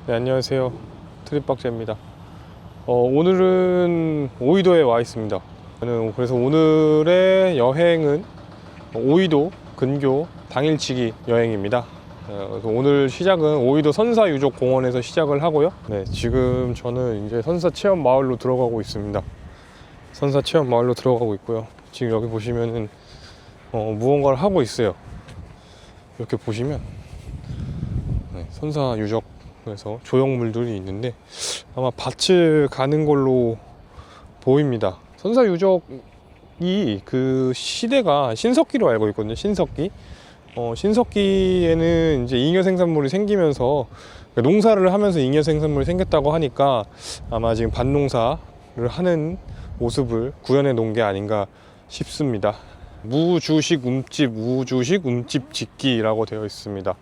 네, 안녕하세요. 트립박제입니다. 오늘은 오이도에 와 있습니다. 저는 그래서 오늘의 여행은 오이도 근교 당일치기 여행입니다. 그래서 오늘 시작은 오이도 선사유적공원에서 시작을 하고요. 네, 지금 저는 이제 선사체험마을로 들어가고 있습니다. 선사체험마을로 들어가고 있고요. 지금 여기 보시면은 무언가를 하고 있어요. 이렇게 보시면 네, 선사유적 그래서 조형물들이 있는데 아마 밭을 가는 걸로 보입니다. 선사유적이 그 시대가 신석기로 알고 있거든요. 신석기. 신석기에는 이제 잉여 생산물이 생기면서 농사를 하면서 잉여 생산물이 생겼다고 하니까 아마 지금 밭농사를 하는 모습을 구현해 놓은 게 아닌가 싶습니다. 무주식 움집 짓기라고 되어 있습니다.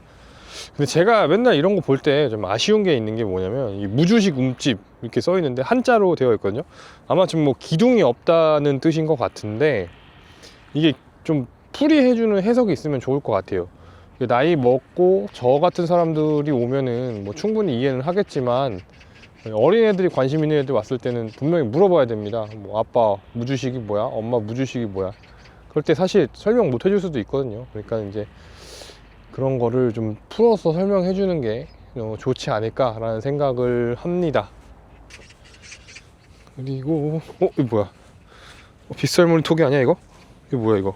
근데 제가 맨날 이런 거 볼 때 좀 아쉬운 게 있는 게 뭐냐면 이 무주식 움집 이렇게 써 있는데 한자로 되어 있거든요. 아마 지금 뭐 기둥이 없다는 뜻인 것 같은데 이게 좀 풀이해주는 해석이 있으면 좋을 것 같아요. 나이 먹고 저 같은 사람들이 오면은 뭐 충분히 이해는 하겠지만 어린애들이 관심 있는 애들 왔을 때는 분명히 물어봐야 됩니다. 뭐 아빠 무주식이 뭐야? 엄마 무주식이 뭐야? 그럴 때 사실 설명 못 해줄 수도 있거든요. 그러니까 이제 그런 거를 좀 풀어서 설명해 주는 게 좋지 않을까라는 생각을 합니다. 그리고 이거 뭐야? 빗살무늬 톡이 아니야 이거? 이거 뭐야 이거?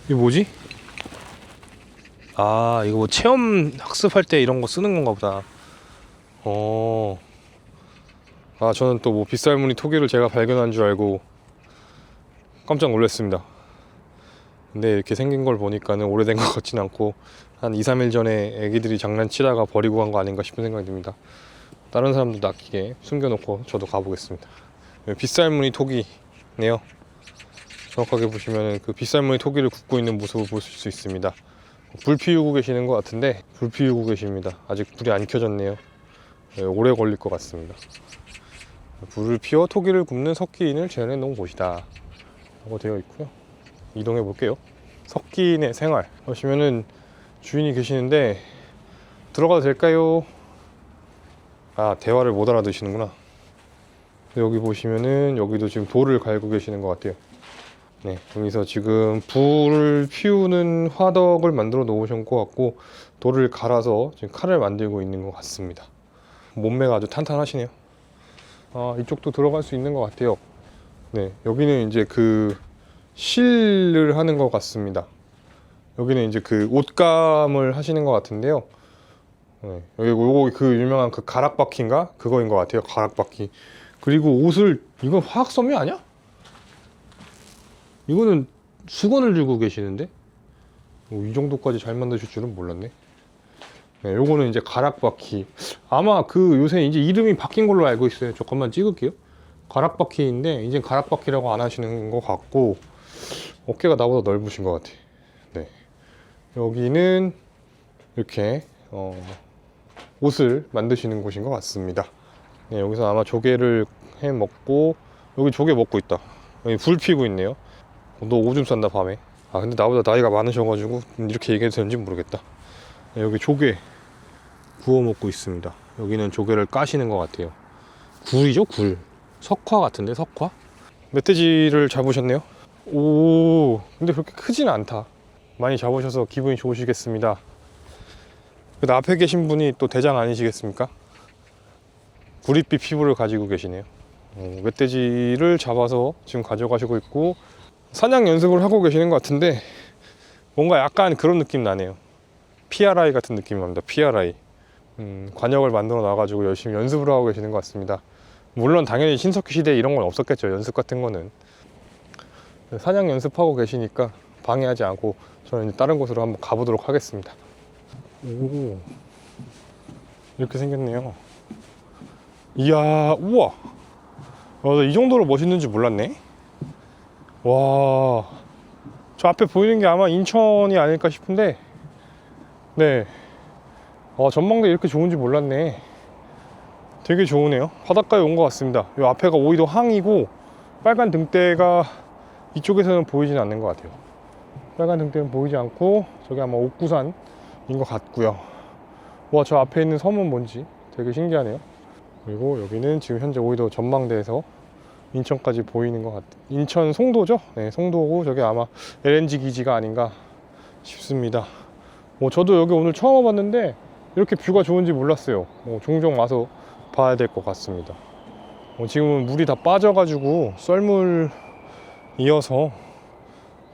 이거 뭐지? 아, 이거 뭐 체험 학습할 때 이런 거 쓰는 건가 보다. 아, 저는 또 뭐 빗살무늬 토기를 제가 발견한 줄 알고 깜짝 놀랐습니다. 근데 이렇게 생긴 걸 보니까는 오래된 것 같진 않고 한 2, 3일 전에 애기들이 장난치다가 버리고 간 거 아닌가 싶은 생각이 듭니다. 다른 사람들도 아끼게 숨겨놓고 저도 가보겠습니다. 빗살무늬 토기네요. 정확하게 보시면 그 빗살무늬 토기를 굽고 있는 모습을 보실 수 있습니다. 불 피우고 계시는 것 같은데 불 피우고 계십니다. 아직 불이 안 켜졌네요. 오래 걸릴 것 같습니다. 불을 피워 토기를 굽는 석기인을 재현해 놓은 곳이다 라고 되어 있고요. 이동해 볼게요. 석기인의 생활 보시면은 주인이 계시는데 들어가도 될까요? 아, 대화를 못 알아듣시는구나. 여기 보시면은 여기도 지금 돌을 갈고 계시는 것 같아요. 네, 여기서 지금 불을 피우는 화덕을 만들어 놓으신 것 같고 돌을 갈아서 지금 칼을 만들고 있는 것 같습니다. 몸매가 아주 탄탄하시네요. 아, 이쪽도 들어갈 수 있는 것 같아요. 네, 여기는 이제 그 실을 하는 것 같습니다. 여기는 이제 그 옷감을 하시는 것 같은데요. 네, 여기 요거 그 유명한 그 가락바퀴인가? 그거인 것 같아요. 가락바퀴. 그리고 옷을 이건 화학섬유 아니야? 이거는 수건을 들고 계시는데 이 정도까지 잘 만드실 줄은 몰랐네. 네, 요거는 이제 가락바퀴. 아마 그 요새 이제 이름이 바뀐 걸로 알고 있어요. 잠깐만 찍을게요. 가락바퀴인데 이제 가락바퀴라고 안 하시는 것 같고 어깨가 나보다 넓으신 것 같아. 네, 여기는 이렇게 옷을 만드시는 곳인 것 같습니다. 네, 여기서 아마 조개를 해 먹고 여기 조개 먹고 있다. 여기 불 피고 있네요. 너 오줌 싼다 밤에. 아, 근데 나보다 나이가 많으셔가지고 이렇게 얘기해도 되는지 모르겠다. 네, 여기 조개 구워 먹고 있습니다. 여기는 조개를 까시는 것 같아요. 굴이죠, 굴. 석화 같은데, 석화? 멧돼지를 잡으셨네요. 오, 근데 그렇게 크지는 않다. 많이 잡으셔서 기분이 좋으시겠습니다. 근데 앞에 계신 분이 또 대장 아니시겠습니까? 구릿빛 피부를 가지고 계시네요. 멧돼지를 잡아서 지금 가져가시고 있고 사냥 연습을 하고 계시는 것 같은데 뭔가 약간 그런 느낌 나네요. PRI 같은 느낌이 납니다. PRI. 관역을 만들어 놔가지고 열심히 연습을 하고 계시는 것 같습니다. 물론 당연히 신석기 시대에 이런 건 없었겠죠. 연습 같은 거는. 사냥 연습하고 계시니까 방해하지 않고 저는 이제 다른 곳으로 한번 가보도록 하겠습니다. 오, 이렇게 생겼네요. 이야, 우와. 이 정도로 멋있는지 몰랐네. 와, 저 앞에 보이는 게 아마 인천이 아닐까 싶은데, 네, 전망대 이렇게 좋은지 몰랐네. 되게 좋으네요. 바닷가에 온 것 같습니다. 이 앞에가 오이도 항이고 빨간 등대가 이쪽에서는 보이진 않는 것 같아요. 빨간 등대는 보이지 않고 저기 아마 옥구산인 것 같고요. 와, 저 앞에 있는 섬은 뭔지 되게 신기하네요. 그리고 여기는 지금 현재 오이도 전망대에서 인천까지 보이는 것 같아요. 인천 송도죠? 네, 송도고 저게 아마 LNG 기지가 아닌가 싶습니다. 저도 여기 오늘 처음 와봤는데 이렇게 뷰가 좋은지 몰랐어요. 종종 와서 봐야 될 것 같습니다. 지금은 물이 다 빠져가지고 썰물이어서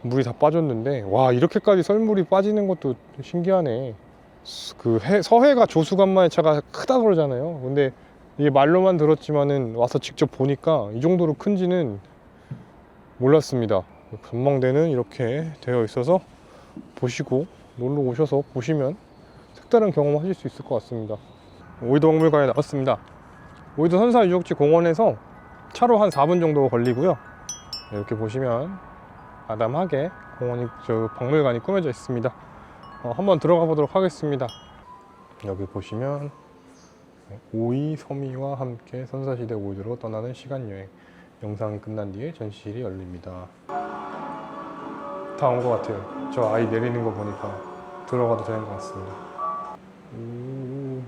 물이 다 빠졌는데, 와, 이렇게까지 썰물이 빠지는 것도 신기하네. 서해가 조수간만의 차가 크다 그러잖아요. 근데 이게 말로만 들었지만은 와서 직접 보니까 이 정도로 큰지는 몰랐습니다. 전망대는 이렇게 되어 있어서 보시고 놀러 오셔서 보시면 색다른 경험 하실 수 있을 것 같습니다. 오이도 박물관에 나왔습니다. 오이도 선사유적지 공원에서 차로 한 4분 정도 걸리고요. 이렇게 보시면 아담하게 박물관이 꾸며져 있습니다. 한번 들어가 보도록 하겠습니다. 여기 보시면 오이 서미와 함께 선사시대 오이도로 떠나는 시간여행, 영상이 끝난 뒤에 전시실이 열립니다. 다 온 것 같아요. 저 아이 내리는 거 보니까 들어가도 되는 것 같습니다.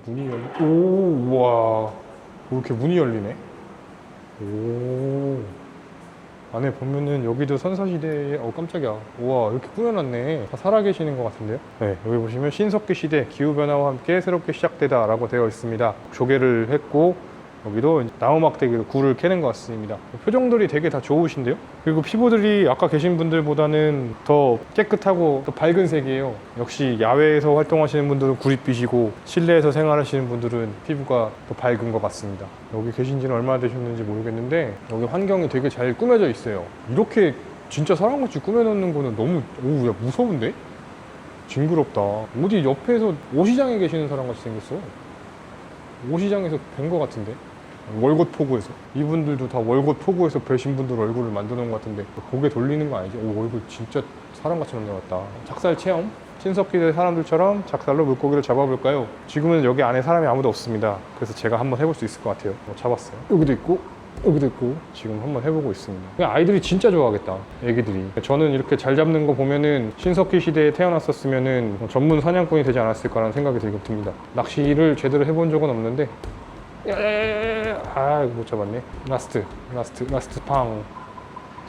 문이 열리... 우와, 이렇게 문이 열리네. 안에 보면은 여기도 선사시대에 깜짝이야. 우와, 이렇게 꾸며놨네. 다 살아계시는 것 같은데요. 네, 여기 보시면 신석기 시대 기후변화와 함께 새롭게 시작되다 라고 되어 있습니다. 조개를 했고 여기도 나무막대기로 굴을 캐는 것 같습니다. 표정들이 되게 다 좋으신데요. 그리고 피부들이 아까 계신 분들보다는 더 깨끗하고 또 밝은 색이에요. 역시 야외에서 활동하시는 분들은 구릿빛이고 실내에서 생활하시는 분들은 피부가 더 밝은 것 같습니다. 여기 계신 지는 얼마나 되셨는지 모르겠는데 여기 환경이 되게 잘 꾸며져 있어요. 이렇게 진짜 사람같이 꾸며놓는 거는 너무 야, 무서운데? 징그럽다. 어디 옆에서 오시장에 계시는 사람같이 생겼어. 오시장에서 뵌 것 같은데, 월곶 포구에서. 이분들도 다 월곶 포구에서 뵈신 분들 얼굴을 만들어 놓은 것 같은데 고개 돌리는 거 아니지? 얼굴 진짜 사람같이 만들어놨다. 작살 체험? 신석기 사람들처럼 작살로 물고기를 잡아볼까요? 지금은 여기 안에 사람이 아무도 없습니다. 그래서 제가 한번 해볼 수 있을 것 같아요. 잡았어요. 여기도 있고 여기도 있고 지금 한번 해보고 있습니다. 아이들이 진짜 좋아하겠다. 애기들이. 저는 이렇게 잘 잡는 거 보면은 신석기 시대에 태어났었으면은 전문 사냥꾼이 되지 않았을까라는 생각이 들긴 듭니다. 낚시를 제대로 해본 적은 없는데 이거 못 잡았네. 라스트 팡.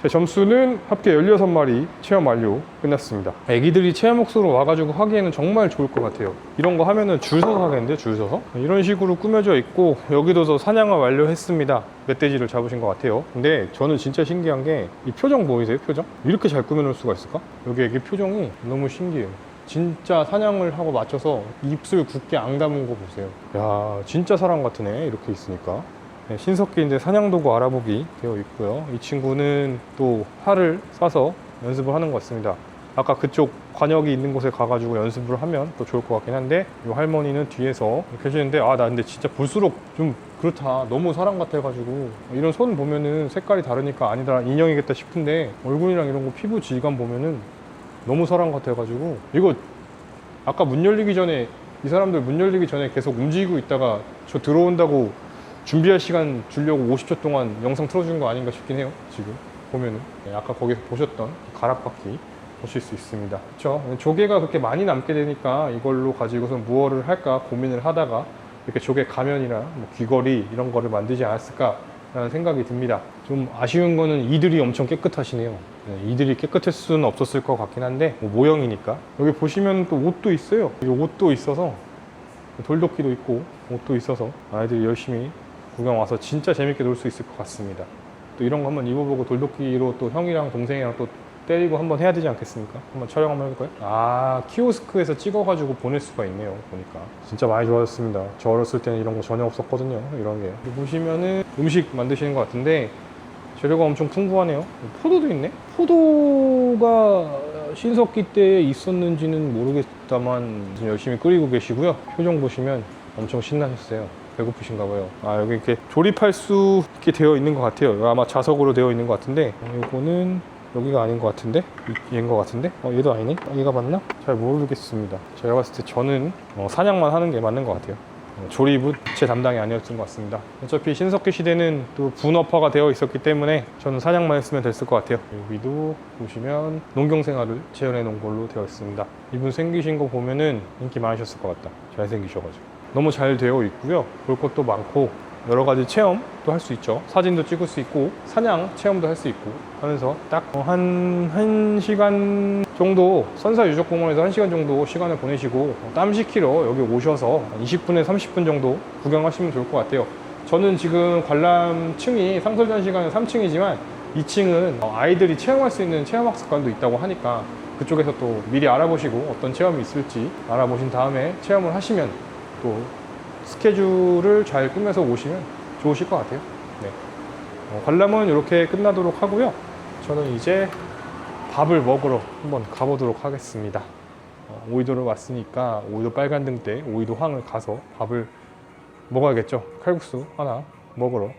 제 점수는 합계 16마리 체험 완료. 끝났습니다. 애기들이 체험 목수로 와가지고 하기에는 정말 좋을 것 같아요. 이런 거 하면은 줄 서서 하겠는데, 줄 서서? 이런 식으로 꾸며져 있고 여기도 사냥을 완료했습니다. 멧돼지를 잡으신 것 같아요. 근데 저는 진짜 신기한 게 이 표정 보이세요? 표정? 이렇게 잘 꾸며놓을 수가 있을까? 여기 애기 표정이 너무 신기해요. 진짜 사냥을 하고 맞춰서 입술 굳게 안 감은 거 보세요. 야, 진짜 사람 같으네. 이렇게 있으니까. 네, 신석기인데 사냥도구 알아보기 되어 있고요. 이 친구는 또 활을 쏴서 연습을 하는 것 같습니다. 아까 그쪽 관역이 있는 곳에 가가지고 연습을 하면 또 좋을 것 같긴 한데, 이 할머니는 뒤에서 계시는데 나 근데 진짜 볼수록 좀 그렇다. 너무 사람 같아가지고 이런 손 보면은 색깔이 다르니까 아니다, 인형이겠다 싶은데 얼굴이랑 이런 거 피부 질감 보면은 너무 사람 같아가지고, 이거 아까 문 열리기 전에 이 사람들 문 열리기 전에 계속 움직이고 있다가 저 들어온다고 준비할 시간 주려고 50초 동안 영상 틀어준 거 아닌가 싶긴 해요. 지금 보면은. 아까 거기서 보셨던 가락바퀴 보실 수 있습니다. 그렇죠? 조개가 그렇게 많이 남게 되니까 이걸로 가지고서 무엇을 할까 고민을 하다가 이렇게 조개 가면이나 귀걸이 이런 거를 만들지 않았을까 라는 생각이 듭니다. 좀 아쉬운 거는 이들이 엄청 깨끗하시네요. 이들이 깨끗했을 수는 없었을 것 같긴 한데 모형이니까. 여기 보시면 또 옷도 있어요. 이 옷도 있어서, 돌도끼도 있고 옷도 있어서 아이들이 열심히 구경 와서 진짜 재밌게 놀 수 있을 것 같습니다. 또 이런 거 한번 입어보고 돌도끼로 또 형이랑 동생이랑 또 때리고 한번 해야 되지 않겠습니까? 한번 촬영 한번 해볼까요? 키오스크에서 찍어가지고 보낼 수가 있네요. 보니까 진짜 많이 좋아졌습니다. 저 어렸을 때는 이런 거 전혀 없었거든요. 이런 게. 보시면은 음식 만드시는 것 같은데 재료가 엄청 풍부하네요. 포도도 있네? 포도가 신석기 때에 있었는지는 모르겠다만 열심히 끓이고 계시고요. 표정 보시면 엄청 신나셨어요. 배고프신가 봐요. 여기 이렇게 조립할 수 있게 되어 있는 것 같아요. 아마 자석으로 되어 있는 것 같은데, 이거는 여기가 아닌 것 같은데? 얘인 것 같은데? 얘도 아니네? 얘가 맞나? 잘 모르겠습니다. 제가 봤을 때 저는 사냥만 하는 게 맞는 것 같아요. 조립은 제 담당이 아니었던 것 같습니다. 어차피 신석기 시대는 또 분업화가 되어 있었기 때문에 저는 사냥만 했으면 됐을 것 같아요. 여기도 보시면 농경생활을 재현해 놓은 걸로 되어 있습니다. 이분 생기신 거 보면은 인기 많으셨을 것 같다. 잘생기셔가지고. 너무 잘 되어 있고요. 볼 것도 많고 여러 가지 체험도 할 수 있죠. 사진도 찍을 수 있고 사냥 체험도 할 수 있고 하면서 딱 한 1시간 정도 선사유적공원에서 1시간 정도 시간을 보내시고 땀 식히러 여기 오셔서 20분에 30분 정도 구경하시면 좋을 것 같아요. 저는 지금 관람층이 상설전시관은 3층이지만 2층은 아이들이 체험할 수 있는 체험학습관도 있다고 하니까 그쪽에서 또 미리 알아보시고 어떤 체험이 있을지 알아보신 다음에 체험을 하시면 또 스케줄을 잘 꾸며서 오시면 좋으실 것 같아요. 네. 관람은 이렇게 끝나도록 하고요. 저는 이제 밥을 먹으러 한번 가보도록 하겠습니다. 오이도를 왔으니까 오이도 빨간 등대 오이도 황을 가서 밥을 먹어야겠죠. 칼국수 하나 먹으러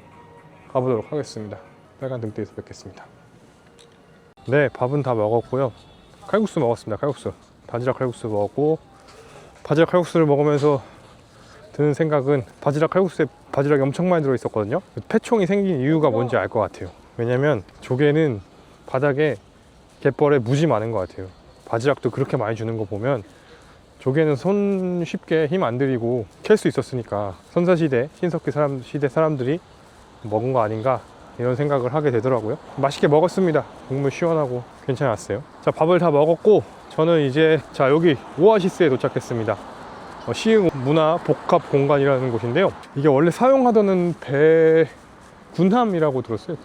가보도록 하겠습니다. 빨간 등대에서 뵙겠습니다. 네, 밥은 다 먹었고요. 칼국수 먹었습니다. 칼국수, 바지락 칼국수 먹었고, 바지락 칼국수를 먹으면서 드는 생각은 바지락 칼국수에 바지락이 엄청 많이 들어있었거든요. 폐총이 생긴 이유가 뭔지 알 것 같아요. 왜냐면 조개는 바닥에 갯벌에 무지 많은 것 같아요. 바지락도 그렇게 많이 주는 거 보면 조개는 손 쉽게 힘 안 들이고 캘 수 있었으니까 선사시대, 신석기 시대 사람들이 먹은 거 아닌가 이런 생각을 하게 되더라고요. 맛있게 먹었습니다. 국물 시원하고 괜찮았어요. 자, 밥을 다 먹었고 저는 이제 여기 오아시스에 도착했습니다. 시흥 문화 복합 공간이라는 곳인데요. 이게 원래 사용하던 배 군함이라고 들었어요.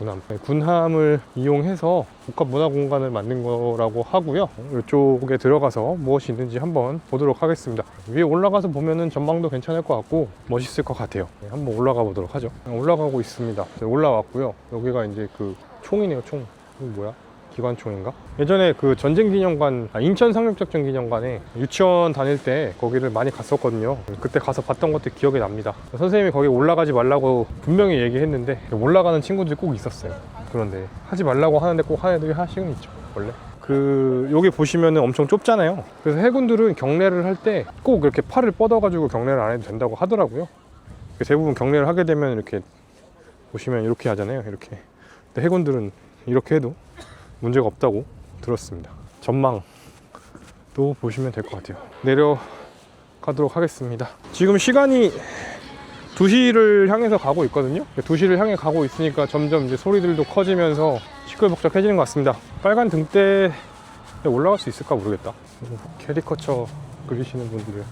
군함을 이용해서 복합 문화 공간을 만든 거라고 하고요. 이쪽에 들어가서 무엇이 있는지 한번 보도록 하겠습니다. 위에 올라가서 보면은 전망도 괜찮을 것 같고 멋있을 것 같아요. 한번 올라가 보도록 하죠. 올라가고 있습니다. 올라왔고요. 여기가 이제 그 총이네요. 총. 이거 뭐야? 기관총인가? 예전에 그 전쟁기념관, 인천 상륙작전기념관에 유치원 다닐 때 거기를 많이 갔었거든요. 그때 가서 봤던 것도 기억이 납니다. 선생님이 거기 올라가지 말라고 분명히 얘기했는데 올라가는 친구들이 꼭 있었어요. 그런데 하지 말라고 하는데 꼭 하는 애들이 하나씩은 있죠, 원래. 여기 보시면은 엄청 좁잖아요. 그래서 해군들은 경례를 할 때 꼭 이렇게 팔을 뻗어가지고 경례를 안 해도 된다고 하더라고요. 대부분 경례를 하게 되면 이렇게 보시면 이렇게 하잖아요, 이렇게. 근데 해군들은 이렇게 해도 문제가 없다고 들었습니다. 전망도 보시면 될 것 같아요. 내려가도록 하겠습니다. 지금 시간이 2시를 향해서 가고 있거든요. 2시를 향해 가고 있으니까 점점 이제 소리들도 커지면서 시끌벅적해지는 것 같습니다. 빨간 등대에 올라갈 수 있을까 모르겠다. 캐리커처 그리시는 분들,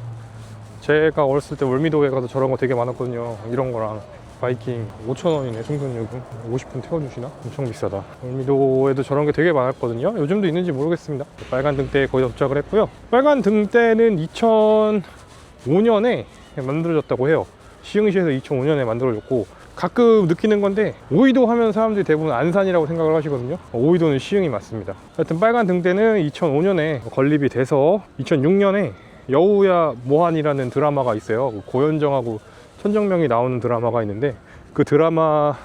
제가 어렸을 때 월미도에 가서 저런 거 되게 많았거든요. 이런 거랑 바이킹 5,000원이네. 충전요금 50분 태워주시나? 엄청 비싸다. 월미도에도 저런 게 되게 많았거든요. 요즘도 있는지 모르겠습니다. 빨간 등대에 거의 도착을 했고요. 빨간 등대는 2005년에 만들어졌다고 해요. 시흥시에서 2005년에 만들어졌고, 가끔 느끼는 건데 오이도 하면 사람들이 대부분 안산이라고 생각을 하시거든요. 오이도는 시흥이 맞습니다. 하여튼 빨간 등대는 2005년에 건립이 돼서 2006년에 여우야 모한이라는 드라마가 있어요. 고현정하고 천정명이 나오는 드라마가 있는데 그 드라마를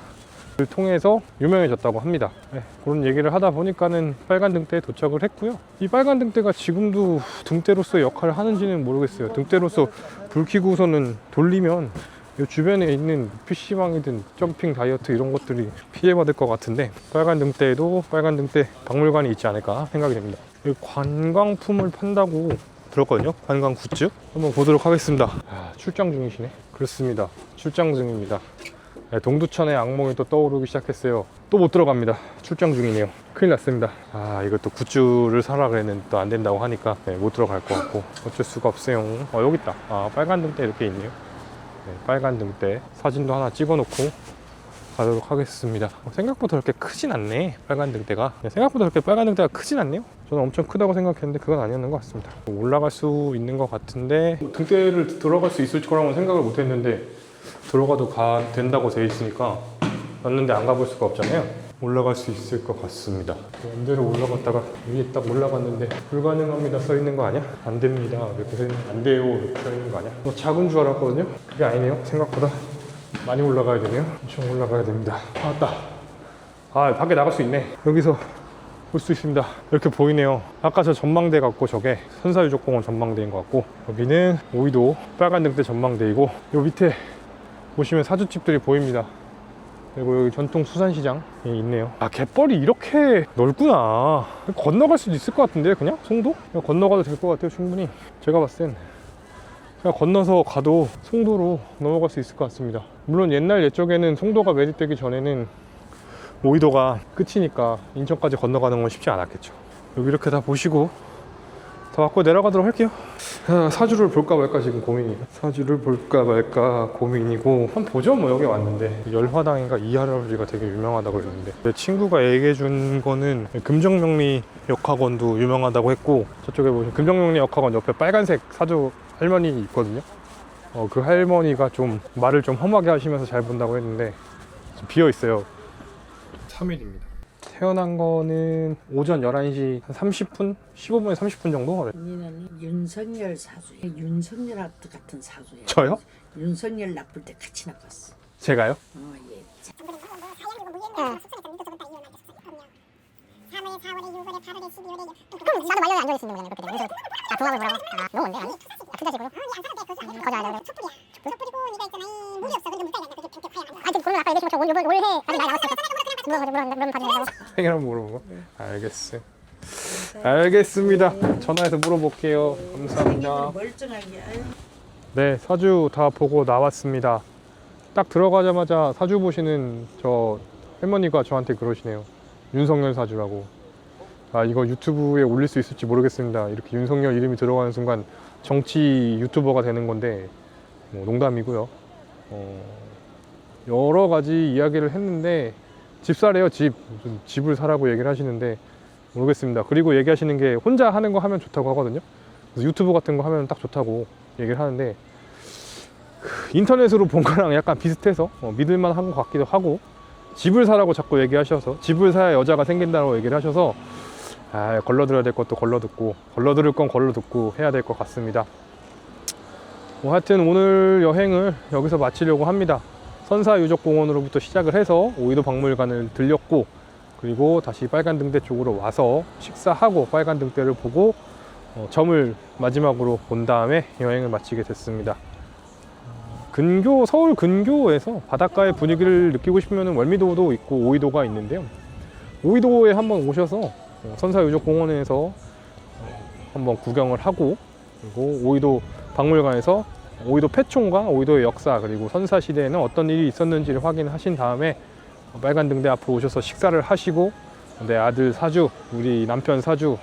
통해서 유명해졌다고 합니다. 네, 그런 얘기를 하다 보니까는 빨간 등대에 도착을 했고요. 이 빨간 등대가 지금도 등대로서의 역할을 하는지는 모르겠어요. 등대로서 불 켜고서는 돌리면 이 주변에 있는 PC방이든 점핑 다이어트 이런 것들이 피해받을 것 같은데, 빨간 등대에도 빨간 등대 박물관이 있지 않을까 생각이 됩니다. 관광품을 판다고 들었거든요. 관광 굿즈 한번 보도록 하겠습니다. 출장 중이시네. 그렇습니다. 출장 중입니다. 동두천의 악몽이 또 떠오르기 시작했어요. 또 못 들어갑니다. 출장 중이네요. 큰일 났습니다. 이것도 굿즈를 사라 그랬는데 또 안 된다고 하니까 못 들어갈 것 같고 어쩔 수가 없어요. 여기 있다. 빨간 등대 이렇게 있네요. 빨간 등대 사진도 하나 찍어 놓고 가도록 하겠습니다. 생각보다 그렇게 크진 않네. 빨간 등대가 생각보다 그렇게 빨간 등대가 크진 않네요. 저는 엄청 크다고 생각했는데 그건 아니었는 것 같습니다. 올라갈 수 있는 것 같은데 등대를 들어갈 수 있을 거라고 생각을 못 했는데 들어가도 된다고 돼 있으니까 왔는데 안 가볼 수가 없잖아요. 올라갈 수 있을 것 같습니다. 언대로 올라갔다가 위에 딱 올라갔는데 불가능합니다 써 있는 거 아니야? 안 됩니다 이렇게 써 있는, 안 돼요 이렇게 써 있는 거 아니야? 작은 줄 알았거든요. 그게 아니네요. 생각보다 많이 올라가야 되네요. 엄청 올라가야 됩니다. 왔다. 밖에 나갈 수 있네. 여기서 볼 수 있습니다. 이렇게 보이네요. 아까 저 전망대 같고 저게 선사유적공원 전망대인 것 같고, 여기는 오이도 빨간 등대 전망대이고, 요 밑에 보시면 사주집들이 보입니다. 그리고 여기 전통 수산시장이 있네요. 갯벌이 이렇게 넓구나. 건너갈 수도 있을 것 같은데, 그냥 송도? 그냥 건너가도 될 것 같아요. 충분히 제가 봤을 땐 그냥 건너서 가도 송도로 넘어갈 수 있을 것 같습니다. 물론 옛적에는 송도가 매립되기 전에는 오이도가 끝이니까 인천까지 건너가는 건 쉽지 않았겠죠. 여기 이렇게 다 보시고 더 갖고 내려가도록 할게요. 사주를 볼까 말까 지금 고민이에요. 사주를 볼까 말까 고민이고, 한번 보죠. 뭐 여기 왔는데 열화당인가 이 할아버지가 되게 유명하다고 그랬는데, 내 친구가 얘기해 준 거는 금정명리 역학원도 유명하다고 했고, 저쪽에 보시면 금정명리 역학원 옆에 빨간색 사주 할머니 있거든요. 그 할머니가 좀 말을 좀 험하게 하시면서 잘 본다고 했는데 지금 비어 있어요. 3일입니다. 태어난 거는 오전 11시 한 30분? 15분에 30분 정도? 언니는 윤석열 사주야. 윤석열 아트 같은 사주야. 저요? 윤석열 나쁠 때 같이 나빴어. 제가요? 예. 3월, 4월에, 6월에, 8월에, 12월에 그럼 나도 말년에 앉아 있는 거냐 그렇게 되면. 아 동합을 뭐라고? 아 너무인데 아니? 투자식으로? 거저 안 되고 촛불이야. 촛불이고 네가 있잖아 이 물이 없어. 근데 물가에 안 돼. 그렇게 과연 안 돼. 아니 그러면 아까 얘기했던 것처럼 올해 아직 나이 나왔어. 물어보면 받는다고. 생일 한번 물어본 거? 알겠어요. 알겠습니다. 전화해서 물어볼게요. 감사합니다. 멀쩡하게. 아유. 네, 사주 다 보고 나왔습니다. 딱 들어가자마자 사주 보시는 저 할머니가 저한테 그러시네요. 윤석열 사주라고. 아, 이거 유튜브에 올릴 수 있을지 모르겠습니다. 이렇게 윤석열 이름이 들어가는 순간 정치 유튜버가 되는 건데, 뭐 농담이고요. 여러 가지 이야기를 했는데, 집 사래요, 집. 무슨 집을 사라고 얘기를 하시는데, 모르겠습니다. 그리고 얘기하시는 게 혼자 하는 거 하면 좋다고 하거든요. 그래서 유튜브 같은 거 하면 딱 좋다고 얘기를 하는데, 인터넷으로 본 거랑 약간 비슷해서 믿을만 한 것 같기도 하고, 집을 사라고 자꾸 얘기하셔서, 집을 사야 여자가 생긴다고 얘기를 하셔서, 아, 걸러들어야 될 것도 걸러듣고, 걸러들을 건 걸러듣고 해야 될 것 같습니다. 뭐 하여튼 오늘 여행을 여기서 마치려고 합니다. 선사유적공원으로부터 시작을 해서 오이도 박물관을 들렸고, 그리고 다시 빨간등대 쪽으로 와서 식사하고 빨간등대를 보고 점을 마지막으로 본 다음에 여행을 마치게 됐습니다. 서울 근교에서 바닷가의 분위기를 느끼고 싶으면 월미도도 있고 오이도가 있는데요. 오이도에 한번 오셔서 선사유적공원에서 한번 구경을 하고, 그리고 오이도 박물관에서 오이도 폐총과 오이도의 역사, 그리고 선사시대에는 어떤 일이 있었는지를 확인하신 다음에 빨간등대 앞으로 오셔서 식사를 하시고, 내 아들 사주, 우리 남편 사주,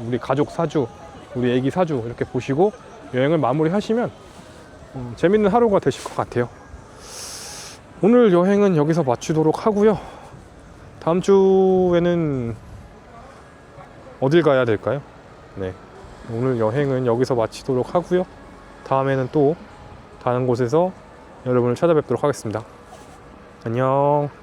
우리 가족 사주, 우리 애기 사주 이렇게 보시고 여행을 마무리하시면 재밌는 하루가 되실 것 같아요. 오늘 여행은 여기서 마치도록 하고요. 다음 주에는 어딜 가야 될까요? 네, 오늘 여행은 여기서 마치도록 하고요. 다음에는 또 다른 곳에서 여러분을 찾아뵙도록 하겠습니다. 안녕.